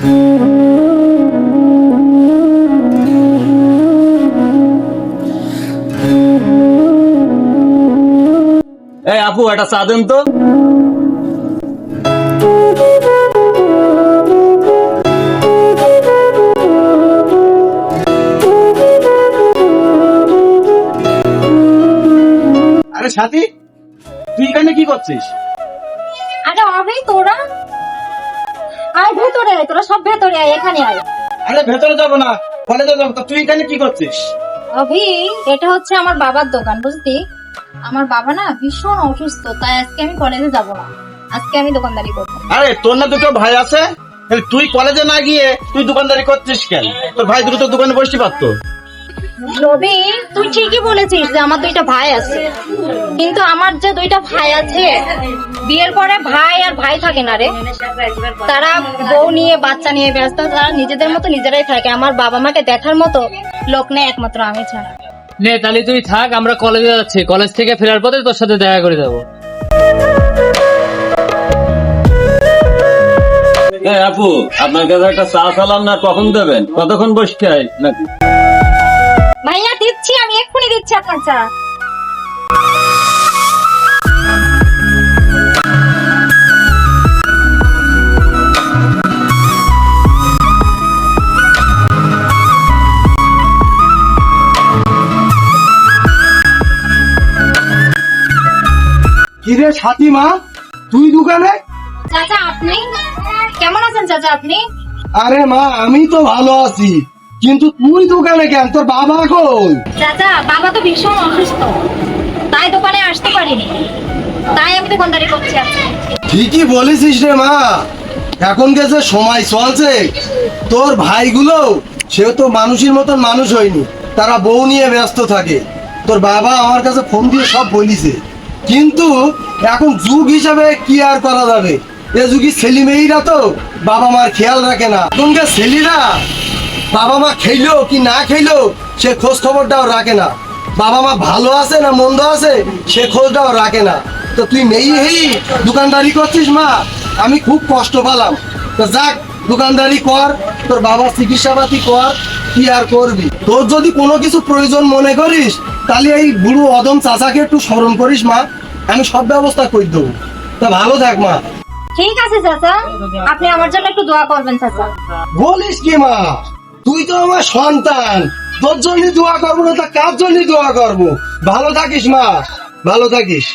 এই আপু, একটা চা দেন তো। আরে সাথী, তুই এখানে কি করছিস? আরে অভি, তোরা আয় ভেতরে আয়, তোরা সব ভেতরে আয়, এখানে আয়। আরে ভেতরে যাবো না, কলেজে যাবো। তো তুই এখানে কি করছিস? অভি, এটা হচ্ছে আমার বাবার দোকান, বুঝলি? আমার বাবা না ভীষণ অসুস্থ, তাই আজকে আমি কলেজে যাব না। আজকে আমি দোকানদারি করবো। আরে তোর না দুটো ভাই আছে, তাহলে তুই কলেজে না গিয়ে তুই দোকানদারি করছিস কেন? তোর ভাই দুটো তো দোকানে বসতে পারতো। রবি, তুই ঠিকই বলেছিস যে আমার দুইটা ভাই আছে, কিন্তু আমার যে দুইটা ভাই আছে, বিয়ের পরে ভাই আর ভাই থাকে না রে। তারা বউ নিয়ে বাচ্চা নিয়ে ব্যস্ত, তারা নিজেদের মতো নিজেরাই থাকে। আমার বাবা মাকে দেখার মতো লোক নেই, একমাত্র আমি ছাড়া। নে তাহলে তুই থাক, আমরা কলেজে যাচ্ছি। কলেজ থেকে ফেরার পথে তোর সাথে দেখা করে যাবো। আপু, আপনার কাছে একটা চা চালাম না, কখন দেবেন? কতক্ষণ বসতে হয় নাকি? ভাইয়া দিচ্ছি, আমি এক্ষুনি দিচ্ছি আপনার চা। কিরে সাথী মা, তুই দোকানে? চাচা আপনি কেমন আছেন? চাচা আপনি? আরে মা, আমি তো ভালো আছি, কিন্তু তুই দোকানে কেন? তোর বাবা কই? চাচা, বাবা তো ভীষণ অসুস্থ, তাই দোকানে আসতে পারিনি, তাই আমি দোকানদারি করছি আজকে। ঠিকই বলেছিস রে মা, এখন গেছে সময় চলছে, তোর ভাইগুলো সেও তো মানুষের মতন মানুষ হয়নি, তারা বউ নিয়ে ব্যস্ত থাকে। তোর বাবা আমার কাছে ফোন দিয়ে সব বলিছে, কিন্তু এখন যুগ হিসাবে কি আর করা যাবে? এ যুগী ছেলে মেয়েরা তো বাবা মার খেয়াল রাখে না। এখনকার ছেলেরা বাবা মা খেইলো কি না খেইলো সে খোঁজ খবরটাও রাখে না, বাবা মা ভালো আছে না মন্দ আছে সে খোঁজটাও রাখে না। তো তুই মেয়ে হেই দোকানদারি করছিস মা, আমি খুব কষ্ট পেলাম। তো যাক, দোকানদারি কর, তোর বাবার চিকিৎসাপাতি কর, কি আর করবি। তোর যদি কোনো কিছু প্রয়োজন মনে করিস তাহলে এই বুড়ো অদম চাচাকে একটু স্মরণ করিস মা, আমি সব ব্যবস্থা করে দেবো। তা ভালো থাক মা। ঠিক আছে চাচা, আপনি আমার জন্য একটু দোয়া করবেন চাচা। বলিস কি মা, তুই তো আমার সন্তান, তোর জন্য দোয়া করবো না তা কার জন্য দোয়া করবো? ভালো থাকিস মা, ভালো থাকিস।